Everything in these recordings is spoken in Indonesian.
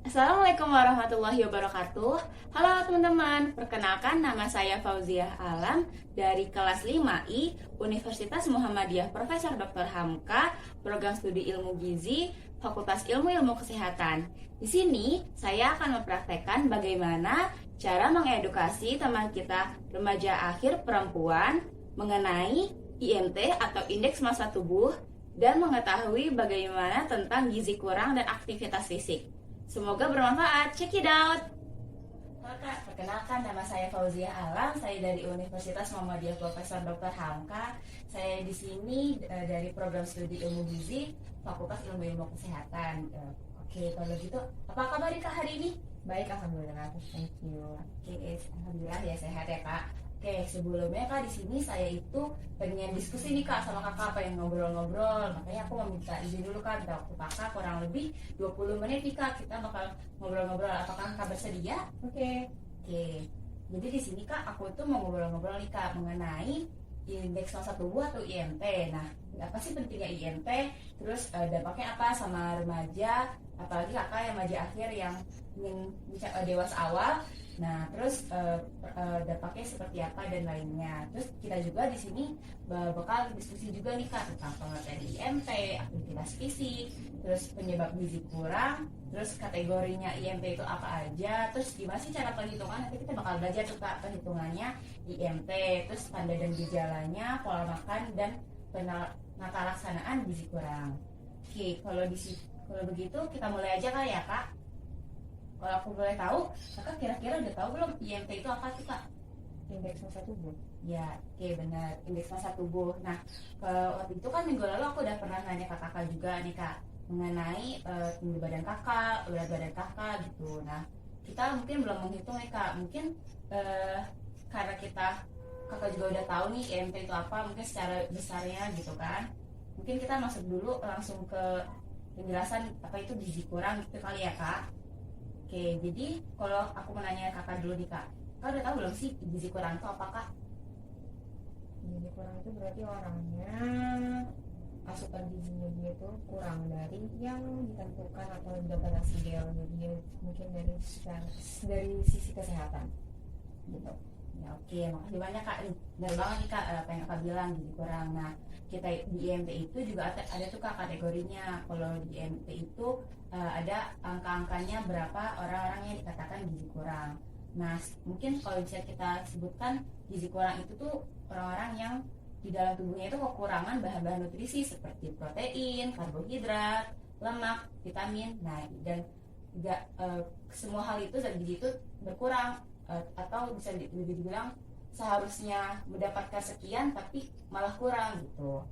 Assalamualaikum warahmatullahi wabarakatuh. Halo teman-teman, perkenalkan nama saya Fauziah Alam dari kelas 5I Universitas Muhammadiyah Profesor Dr. Hamka, Program Studi Ilmu Gizi, Fakultas Ilmu Kesehatan. Di sini saya akan mempraktekkan bagaimana cara mengedukasi teman kita remaja akhir perempuan mengenai IMT atau Indeks Massa Tubuh dan mengetahui bagaimana tentang gizi kurang dan aktivitas fisik. Semoga bermanfaat. Check it out. Maka perkenalkan, nama saya Fauziah Alam, saya dari Universitas Muhammadiyah Profesor Dr. Hamka. Saya di sini dari Program Studi Ilmu Gizi, Fakultas Ilmu Kesehatan. Oke, kalau gitu, apa kabar Kak hari ini? Baik, alhamdulillah. Thank you. Oke, alhamdulillah ya, sehat ya Kak. Oke, sebelumnya Kak, di sini saya itu pengen diskusi nih Kak sama Kakak, pengen ngobrol-ngobrol. Makanya aku meminta izin dulu Kak, minta waktu Kakak kurang lebih 20 menit nih Kak. Kita bakal ngobrol-ngobrol. Apakah Kakak bersedia? Oke. Jadi di sini Kak, aku tuh mau ngobrol-ngobrol nih Kak mengenai Indeks Massa Tubuh atau IMT. Nah, apa sih pentingnya IMT? Terus dampaknya apa sama remaja apalagi kakak yang maju akhir yang ingin dewasa awal. Nah, terus dampaknya seperti apa dan lainnya. Terus kita juga di sini bakal diskusi juga nih Kak tentang pengertian IMT, aktivitas fisik, terus penyebab gizi kurang, terus kategorinya IMT itu apa aja, terus gimana sih cara perhitungan. Nanti kita bakal belajar tuh Kak perhitungannya IMT, terus tanda dan gejalanya, pola makan dan penata laksanaan gizi kurang. Oke, kalau begitu kita mulai aja kali ya Kak. Kalau aku boleh tahu, kakak kira-kira udah tahu belum IMT itu apa tuh Kak? Indeks massa tubuh. Ya, oke benar, indeks massa tubuh. Nah, waktu itu kan minggu lalu aku udah pernah nanya ke kakak juga nih Kak mengenai tinggi badan kakak, berat badan kakak gitu. Nah, kita mungkin belum menghitung nih Kak. Mungkin karena kakak juga udah tahu nih IMT itu apa, mungkin secara besarnya gitu kan. Mungkin kita masuk dulu langsung ke penjelasan apa itu gizi kurang gitu kali ya Kak. Oke, jadi kalau aku menanya kakak dulu nih Kak, kakak udah tahu belum sih gizi kurang itu apa Kak? Gizi kurang itu berarti orangnya asupan gizinya dia itu kurang dari yang ditentukan atau udah batas idealnya dia, mungkin dari sisi kesehatan gitu. Ya oke, makasih banyak Kak. Benar banget nih Kak apa yang kakak bilang gizi kurang. Nah, kita di IMT itu juga ada tuh Kak kategorinya. Kalau di IMT itu ada angka-angkanya berapa orang-orang yang dikatakan gizi kurang. Nah, mungkin kalau bisa kita sebutkan gizi kurang itu tuh orang-orang yang di dalam tubuhnya itu kekurangan bahan-bahan nutrisi seperti protein, karbohidrat, lemak, vitamin. Nah, dan juga semua hal itu zat gizi itu berkurang atau bisa lebih dibilang seharusnya mendapatkan sekian tapi malah kurang gitu.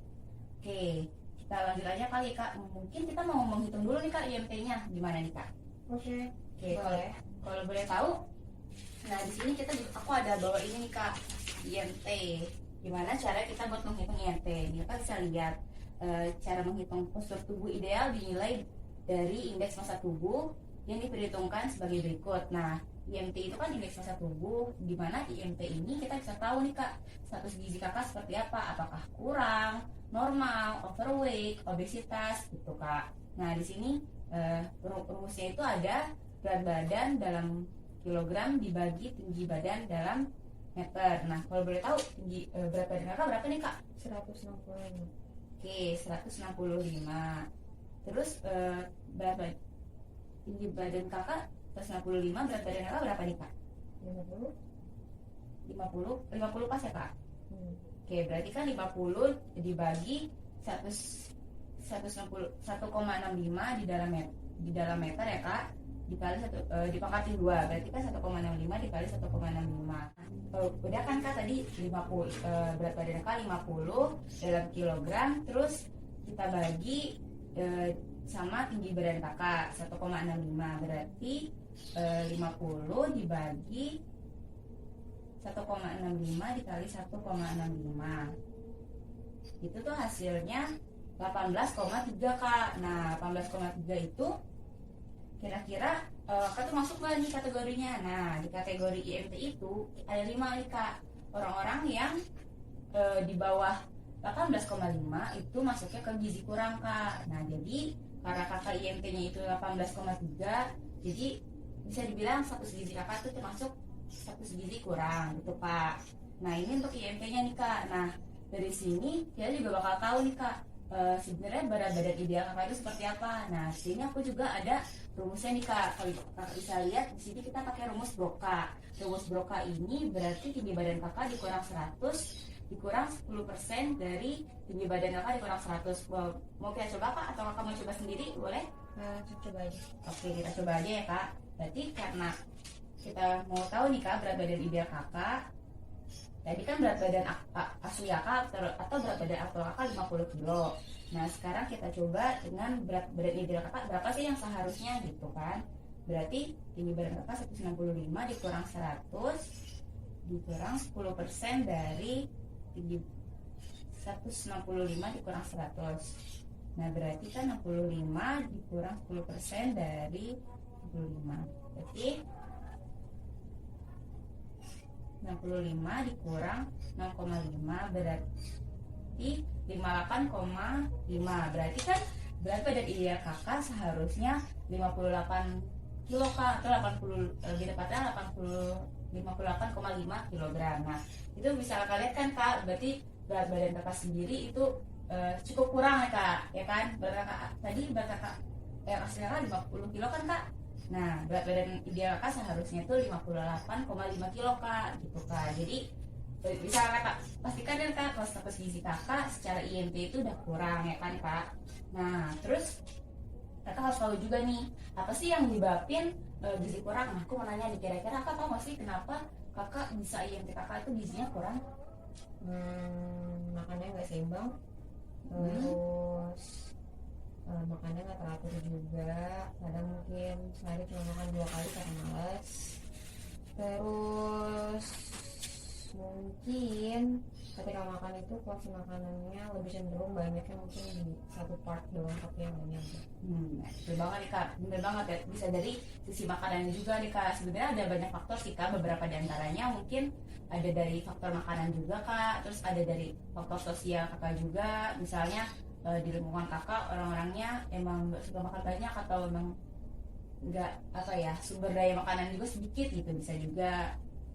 Oke, kita lanjut aja kali Kak. Mungkin kita mau menghitung dulu nih Kak IMT-nya gimana nih Kak? Oke, Boleh. Kalau boleh tahu, nah di sini aku ada bawa ini nih Kak IMT. Gimana cara kita buat menghitung IMT? Nih Kak bisa lihat cara menghitung postur tubuh ideal dinilai dari indeks massa tubuh yang diperhitungkan sebagai berikut. Nah, IMT itu kan indeks massa tubuh, di mana IMT ini kita bisa tahu nih Kak status gizi kakak seperti apa, apakah kurang, normal, overweight, obesitas gitu Kak. Nah di sini rumusnya itu ada berat badan dalam kilogram dibagi tinggi badan dalam meter. Nah kalau boleh tahu tinggi berat badan kakak berapa nih Kak? 165. Oke, 165. Terus tinggi badan kakak 165, berat badan kakak berapa nih Kak? 50. 50 pas ya Kak? Oke, berarti kan 50 dibagi 1,65 di dalam meter ya Kak, dikali dipangkatin 2, berarti kan 1,65 dikali 1,65. Udah kan Kak tadi 50 berat badan Kak 50 dalam kilogram, terus kita bagi sama tinggi badan kakak 1,65, berarti 50 dibagi 1,65 dikali 1,65 itu tuh hasilnya 18,3 Kak. Nah 18,3 itu kira-kira Kak tuh masuk gak nih kategorinya? Nah di kategori IMT itu ada 5 nih Kak, orang-orang yang di bawah 18,5 itu masuknya ke gizi kurang Kak. Nah jadi karena kakak IMT-nya itu 18,3, jadi bisa dibilang status gizi kakak itu termasuk status gizi kurang gitu Kak. Nah ini untuk IMT-nya nih Kak. Nah dari sini kita juga bakal tahu nih Kak sebenarnya berat badan ideal kakak itu seperti apa. Nah di sini aku juga ada rumusnya nih Kak. Kalau kakak bisa lihat di sini kita pakai rumus Broca. Rumus Broca ini berarti tinggi badan kakak dikurang 100 dikurang 10% dari tinggi badan kakak dikurang 100. Mau kita coba Kak atau kakak mau coba sendiri? Boleh? Coba aja. Oke, kita coba aja ya Kak. Berarti karena kita mau tahu nih Kak berat badan ideal kakak, tadi kan berat badan asli kakak atau berat badan aktual kakak 50 kilo. Nah sekarang kita coba dengan berat badan ideal kakak berapa sih yang seharusnya gitu kan. Berarti tinggi badan kakak 165 dikurang 100 dikurang 10% dari tinggi 165 dikurang 100. Nah berarti kan 65 dikurang 10% dari 65. Berarti 65 dikurang 6,5 berarti 58,5. Berarti kan berat badan ideal kakak seharusnya 58 kilo kak, atau 80, lebih tepatnya 58,5 kilogram. Nah itu bisa kakak lihat kan kak, berarti berat badan kakak sendiri itu cukup kurang ya kak, ya kan? Berat kakak yang asli kakak 50 kilo kan kak. Nah berat badan ideal kakak seharusnya itu 58,5 kilo kak, gitu kak. Jadi bisa kakak pastikan kan kak, kalau status gizi kakak secara IMT itu udah kurang ya kan kak. Nah terus kakak harus tahu juga nih, apa sih yang menyebabin gizi kurang. Nah aku mau nanya nih, kira-kira kakak tahu gak sih kenapa kakak bisa IMT kakak itu gizinya kurang? Makannya nggak seimbang, Hmm. terus makannya nggak teratur juga, kadang mungkin sehari cuma makan 2 kali karena males. Terus mungkin ketika makan itu porsi makanannya lebih cenderung banyaknya mungkin di satu part doang, tapi yang banyak. Betul banget nih kak, bener banget ya. Bisa dari sisi makanannya juga nih kak. Sebenarnya ada banyak faktor sih kak, beberapa diantaranya mungkin ada dari faktor makanan juga kak, terus ada dari faktor sosial kakak juga. Misalnya di lingkungan kakak orang-orangnya emang nggak suka makan banyak, atau emang nggak apa ya, sumber daya makanan juga sedikit gitu, bisa juga.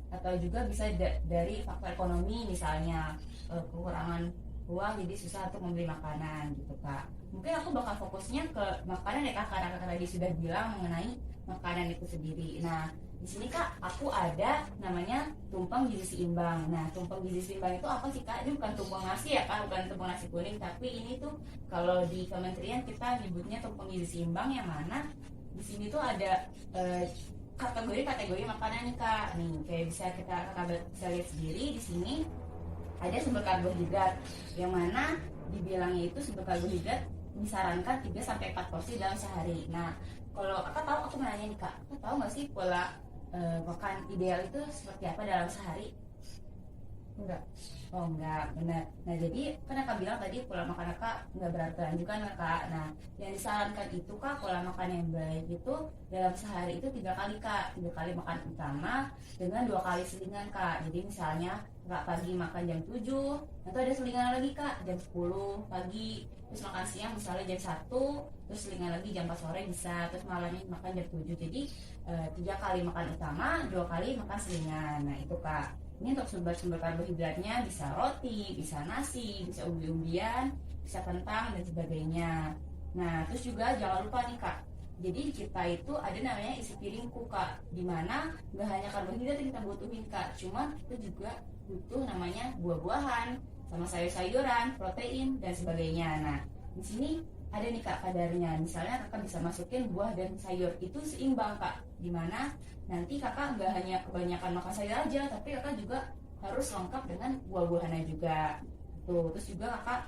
Atau juga bisa dari faktor ekonomi, misalnya kekurangan uang jadi susah untuk membeli makanan gitu kak. Mungkin aku bakal fokusnya ke makanan ya kak, karena kakak tadi sudah bilang mengenai makanan itu sendiri. Nah di sini kak aku ada namanya tumpeng gizi seimbang. Nah tumpeng gizi seimbang itu apa sih kak? Ini bukan tumpeng nasi ya kak, bukan tumpeng nasi kuning, tapi ini tuh kalau di kementerian kita nyebutnya tumpeng gizi seimbang, yang mana di sini tuh ada kategori-kategori makanan nih kak. Nih kayak bisa kakak bisa lihat sendiri di sini ada sumber karbohidrat, yang mana dibilangnya itu sumber karbohidrat disarankan 3 sampai 4 porsi dalam sehari. Nah kalau kakak tahu, aku mau nanya nih kak, kakak tahu nggak sih pola makan ideal itu seperti apa dalam sehari? Enggak. Oh enggak, benar. Nah jadi kan kakak bilang tadi pola makan kakak nggak beraturan juga kan kak. Nah yang disarankan itu kak, pola makan yang baik itu dalam sehari itu 3 kali kak, 3 kali makan utama dengan 2 kali selingan kak. Jadi misalnya kakak pagi makan jam 7, nanti ada selingan lagi kak jam 10 pagi, terus makan siang misalnya jam 1, terus selingan lagi jam 4 sore bisa, terus malamnya makan jam 7. Jadi 3 kali makan utama, 2 kali makan selingan. Nah itu kak. Ini untuk sumber-sumber karbohidratnya bisa roti, bisa nasi, bisa umbi-umbian, bisa kentang dan sebagainya. Nah, terus juga jangan lupa nih kak. Jadi kita itu ada namanya isi piringku kak, dimana nggak hanya karbohidrat yang kita butuhin kak, cuman kita juga butuh namanya buah-buahan, sama sayur-sayuran, protein dan sebagainya. Nah, di sini ada nih kak kadarnya. Misalnya kakak bisa masukin buah dan sayur itu seimbang kak, dimana nanti kakak nggak hanya kebanyakan makan sayur aja, tapi kakak juga harus lengkap dengan buah-buahannya juga. Tuh, terus juga kakak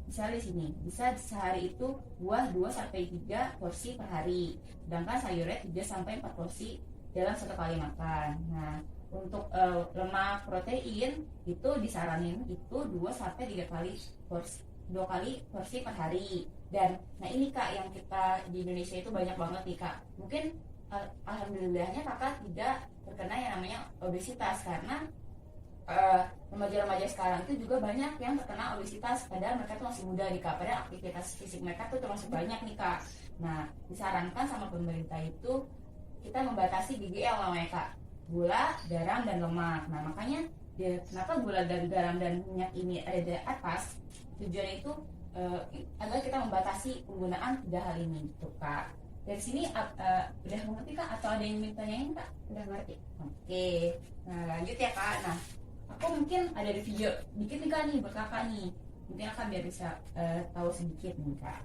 misalnya di sini bisa sehari itu buah 2 sampai 3 porsi per hari, sedangkan sayurnya 3 sampai 4 porsi dalam 1 kali makan. Nah, untuk lemak protein itu disaranin itu 2 sampai 3 kali porsi, 2 kali porsi per hari. Dan nah ini kak yang kita di Indonesia itu banyak banget nih kak. Mungkin alhamdulillahnya kakak tidak terkena yang namanya obesitas, karena remaja-remaja sekarang itu juga banyak yang terkena obesitas, padahal mereka tuh masih muda nih kak, padahal aktivitas fisik mereka tuh termasuk banyak nih kak. Nah disarankan sama pemerintah itu kita membatasi GGL namanya kak, gula, garam, dan lemak. Nah makanya kenapa gula dan garam dan minyak ini ada di atas, tujuannya itu agar kita membatasi penggunaan 3 hal ini gitu kak. Dari sini udah mengerti kak, atau ada yang ingin tanyain kak? Udah ngerti. Oke, nah lanjut ya kak. Nah aku mungkin ada di video dikit nih kak nih buat kakak nih, mungkin kakak biar bisa tahu sedikit nih kak.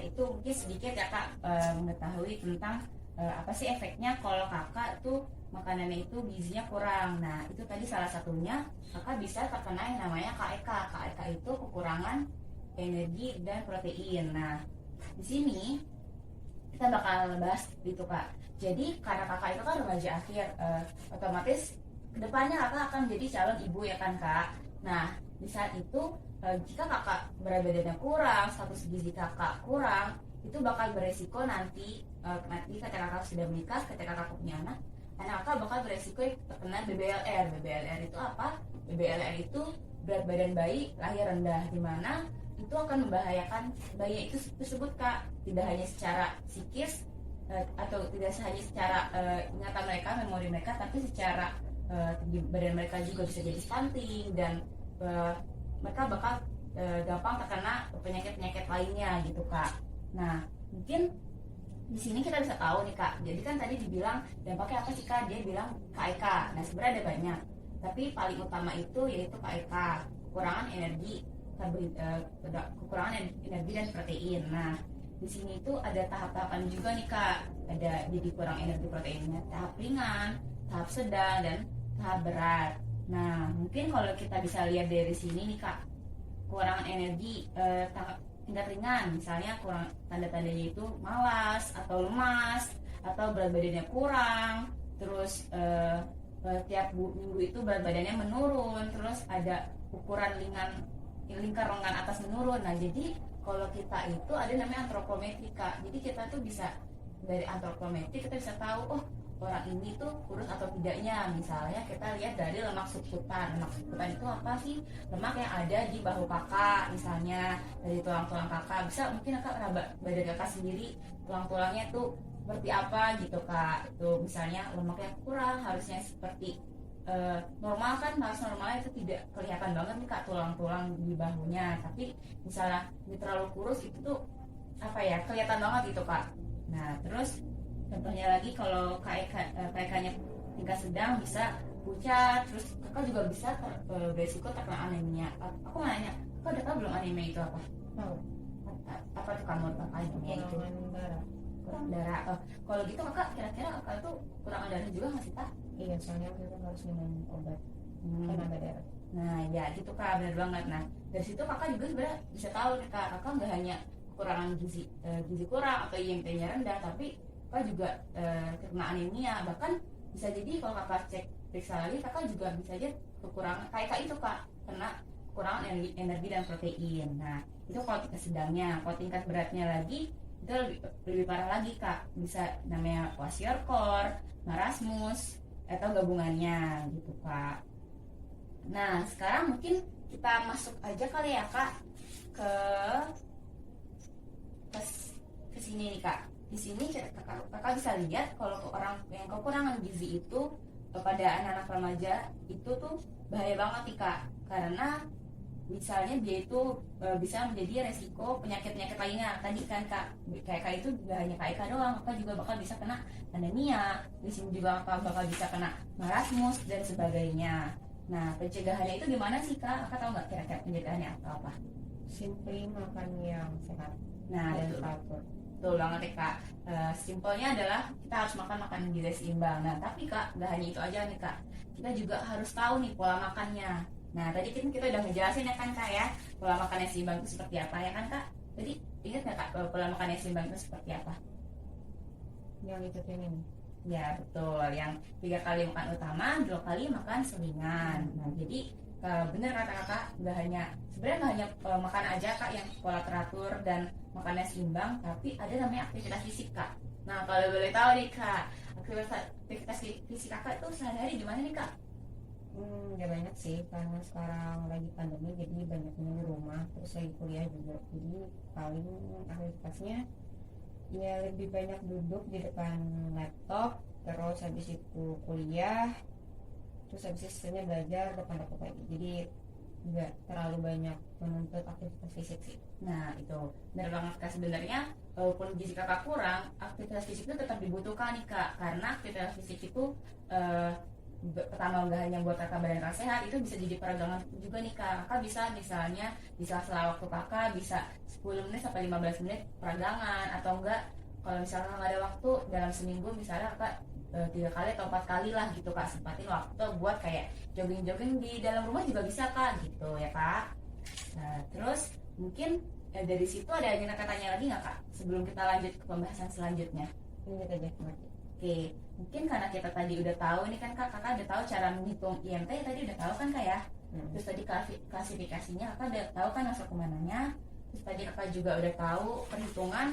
itu mungkin sedikit ya kak mengetahui tentang apa sih efeknya kalau kakak tuh makanannya itu gizinya kurang. Nah itu tadi salah satunya kakak bisa terkena yang namanya KEK. KEK itu kekurangan energi dan protein. Nah di sini kita bakal bahas gitu kak. Jadi karena kakak itu kan remaja akhir, otomatis kedepannya kakak akan jadi calon ibu ya kan kak. Nah di saat itu jika kakak berat badannya kurang, status gizi kakak kurang, itu bakal beresiko nanti ketika kakak sudah menikah, ketika kakak punya anak kakak bakal beresiko terkena BBLR. BBLR itu apa? BBLR itu berat badan bayi lahir rendah, di mana itu akan membahayakan bayi itu tersebut kak, tidak hanya secara psikis atau tidak hanya secara ingatan mereka, memori mereka, tapi secara badan mereka juga bisa jadi stunting dan mereka bakal gampang terkena penyakit-penyakit lainnya gitu kak. Nah mungkin di sini kita bisa tahu nih kak, jadi kan tadi dibilang dampaknya apa sih kak, dia bilang KEK. Nah sebenarnya ada banyak, tapi paling utama itu yaitu KEK, kekurangan energi, kekurangan energi dan protein. Nah di sini itu ada tahap-tahapan juga nih kak, ada jadi kurang energi proteinnya, tahap ringan, tahap sedang, dan tahap berat. Nah mungkin kalau kita bisa lihat dari sini nih kak, kekurangan energi tingkat ringan, misalnya kurang, tanda-tandanya itu malas atau lemas atau berat badannya kurang, terus tiap minggu itu berat badannya menurun, terus ada ukuran lingkar lengan atas menurun. Nah jadi kalau kita itu ada namanya antropometri kak, jadi kita tuh bisa dari antropometri kita bisa tahu orang ini tuh kurus atau tidaknya. Misalnya kita lihat dari lemak subkutan. Lemak subkutan itu apa sih? Lemak yang ada di bahu kakak, misalnya dari tulang-tulang kakak. Bisa mungkin kakak raba badan kakak sendiri, tulang-tulangnya tuh seperti apa gitu kak. Itu misalnya lemak yang kurang harusnya seperti normal kan, harus normalnya itu tidak kelihatan banget nih kak tulang-tulang di bahunya. Tapi misalnya ini terlalu kurus itu tuh apa ya, kelihatan banget gitu kak. Nah terus contohnya lagi kalau KEK-nya tingkat sedang bisa pucat, terus kakak juga bisa beresiko terkena anemia. Aku mau nanya, kakak udah tahu belum anemia itu apa? Tahu. Apa tuh kamu anemia itu? Kurang darah. Kalau gitu kakak kira-kira kakak tuh kurang darah juga nggak sih kak? Iya, soalnya waktu itu harus minum obat penambah darah. Nah ya gitu kak, benar banget. Nah dari situ kakak juga sebenarnya bisa tahu nih kak, kakak nggak hanya kekurangan gizi kurang atau IMT-nya rendah, tapi kakak juga kena anemia. Bahkan bisa jadi kalau kakak cek periksa lagi, kakak juga bisa aja kekurangan KEK itu kak, kena kekurangan energi dan protein. Nah itu kalau tingkat sedangnya. Kalau tingkat beratnya lagi itu lebih parah lagi kak, bisa namanya kwashiorkor, marasmus, atau gabungannya gitu kak. Nah sekarang mungkin kita masuk aja kali ya kak ke sini nih kak. Di sini kakak bisa lihat kalau orang yang kekurangan gizi itu pada anak-anak remaja itu tuh bahaya banget nih kak, karena misalnya dia itu bisa menjadi resiko penyakit-penyakit lainnya. Tadi kan kak, KEK itu gak hanya KEK doang, kakak juga bakal bisa kena anemia, di sini juga kakak bakal bisa kena marasmus dan sebagainya. Nah pencegahannya itu gimana sih kak? Kakak tahu nggak kira-kira pencegahannya atau apa? Simply makan yang sehat. Nah dan teratur. Betul banget ya kak. Simpelnya adalah kita harus makan makanan gizi seimbang. Nah tapi kak, gak hanya itu aja nih kak, kita juga harus tahu nih pola makannya. Nah tadi kita udah ngejelasin ya kan kak ya, pola makan yang seimbang itu seperti apa ya kan kak. Jadi ingat nggak kak pola makan yang seimbang itu seperti apa? Yang itu ini. Ya betul, yang 3 kali makan utama, 2 kali makan selingan. Nah jadi bener kata kakak, sebenarnya nggak hanya makan aja kak yang pola teratur dan makannya seimbang, tapi ada namanya aktivitas fisik kak. Nah kalau boleh tahu nih kak, aktivitas fisik kakak itu sehari-hari gimana nih kak? Gak banyak sih, karena sekarang lagi pandemi jadi banyak di rumah, terus lagi kuliah juga, jadi paling aktivitasnya ya lebih banyak duduk di depan laptop, terus habis itu kuliah, terus habis itu sisanya belajar depan laptop lagi. Jadi nggak terlalu banyak menuntut aktivitas fisik sih. Nah itu benar banget kak, sebenarnya walaupun gizi kakak kurang, aktivitas fisik itu tetap dibutuhkan nih kak, karena aktivitas fisik itu pertama nggak hanya buat kakak badan kakak sehat, itu bisa jadi peregangan juga nih kak. Kakak bisa misalnya di sela-sela waktu kakak bisa 10 menit sampai 15 menit peregangan, atau enggak kalau misalnya nggak ada waktu dalam seminggu misalnya kakak 3 kali atau 4 kali lah gitu kak, sempatin waktu buat kayak jogging-jogging di dalam rumah juga bisa kak gitu ya kak. Nah terus mungkin dari situ ada yang kakak tanya lagi nggak kak sebelum kita lanjut ke pembahasan selanjutnya? Lanjut aja Mati. Oke, mungkin karena kita tadi udah tahu nih kan kak, kakak udah tahu cara menghitung IMT tadi udah tahu kan kak ya. Terus tadi klasifikasinya kakak udah tahu kan masuk kemananya. Terus tadi kakak juga udah tahu perhitungan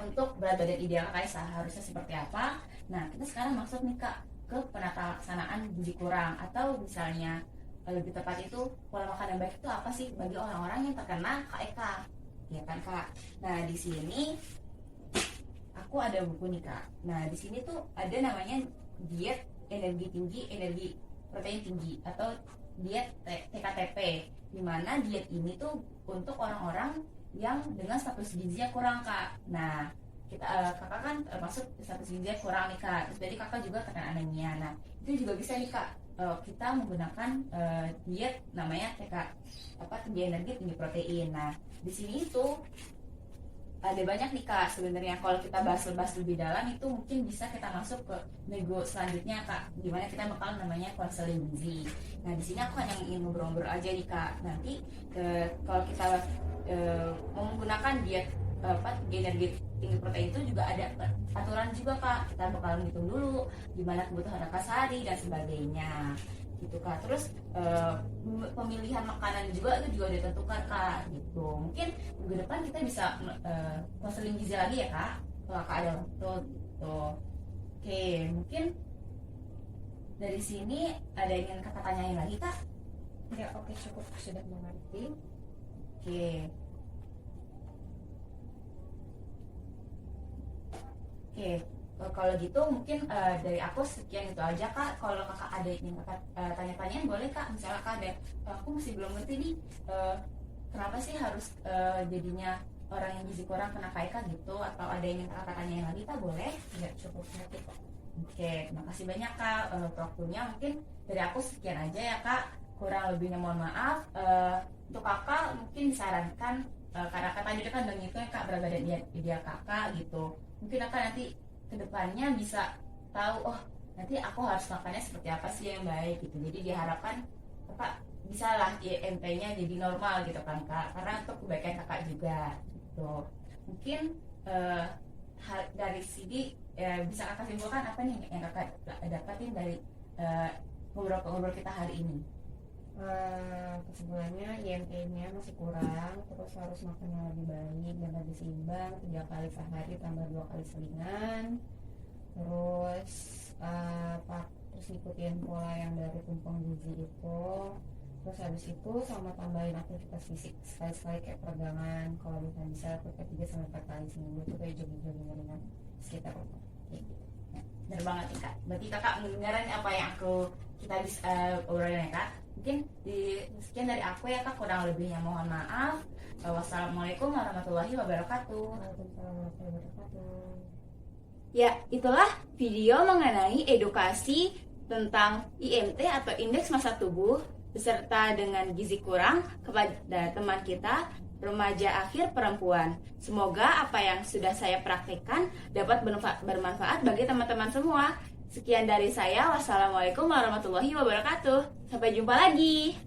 untuk berat badan ideal kakak seharusnya seperti apa. Nah kita sekarang masuk nih kak ke penata laksanaan gizi kurang, atau misalnya lebih tepat itu pola makan yang baik itu apa sih bagi orang-orang yang terkena KEK, ya kan kak. Nah di sini aku ada buku nih kak. Nah di sini tuh ada namanya diet energi tinggi, energi protein tinggi, atau diet TKTP. Dimana diet ini tuh untuk orang-orang yang dengan status gizinya kurang kak. Nah kita kakak kan masuk status gizinya kurang nih kak. Terus jadi kakak juga terkena anemia. Nah itu juga bisa nih kak kita menggunakan diet namanya tinggi energi tinggi protein. Nah di sini itu ada banyak nih kak sebenarnya. Kalau kita bahas lebih dalam itu mungkin bisa kita masuk ke minggu selanjutnya kak, dimana kita bakal namanya konseling gizi. Nah di sini aku hanya ingin ngobrol-ngobrol aja nih kak. Nanti kalau kita mau menggunakan diet energi tinggi protein itu juga ada aturan juga kak. Kita bakal ngitung dulu gimana kebutuhan kakak sehari dan sebagainya gitu kak. Terus pemilihan makanan juga itu juga ditentukan kak gitu. Mungkin minggu depan kita bisa konseling gizi lagi ya kak kalau kakak ada waktu gitu. Oke, mungkin dari sini ada yang ingin kakak tanyain lagi kak? Ya oke, cukup sudah mengerti. Oke, kalau gitu mungkin dari aku sekian itu aja kak. Kalau kakak ada yang kakak tanya-tanyain boleh kak. Misalnya kak ada, aku masih belum ngerti nih kenapa sih harus jadinya orang yang gizi kurang kena KEK gitu, atau ada yang kakak tanyain lagi kak boleh? Ya cukup ngerti kok. Oke, terima kasih banyak kak untuk waktunya. Mungkin dari aku sekian aja ya kak. Kurang lebihnya mohon maaf. Untuk kakak mungkin disarankan karena kak tadi kan udah ngitungnya kak berat badan ideal kakak gitu. Mungkin kakak nanti kedepannya bisa tahu, oh nanti aku harus makannya seperti apa sih yang baik gitu. Jadi diharapkan kakak bisa lah IMT-nya jadi normal gitu kan kak, karena untuk kebaikan kakak juga gitu. Mungkin dari sini bisa kakak simpulkan apa nih yang kakak dapatin dari ngobrol-ngobrol kita hari ini? Kesimpulannya IMT-nya masih kurang, terus harus makan yang lebih baik dan lebih seimbang, 3 kali sehari tambah 2 kali selingan. Terus terus ikutin pola yang dari tumpeng gizi itu. Terus habis itu sama tambahin aktivitas fisik sekali-sekali kayak peregangan, kalau bisa kayak 3-4 kali seminggu itu kayak jogging-jogging ringan sekitar rumah kayak gitu. Bener banget nih kak. Berarti kakak mendengarkan apa yang kita bisa obrolin ya kak. Mungkin sekian dari aku ya kak, kurang lebihnya mohon maaf. Wassalamualaikum warahmatullahi wabarakatuh. Waalaikumsalam warahmatullahi wabarakatuh. Ya, itulah video mengenai edukasi tentang IMT atau indeks massa tubuh beserta dengan gizi kurang kepada teman kita remaja akhir perempuan. Semoga apa yang sudah saya praktikkan dapat bermanfaat bagi teman-teman semua. Sekian dari saya. Wassalamualaikum warahmatullahi wabarakatuh. Sampai jumpa lagi.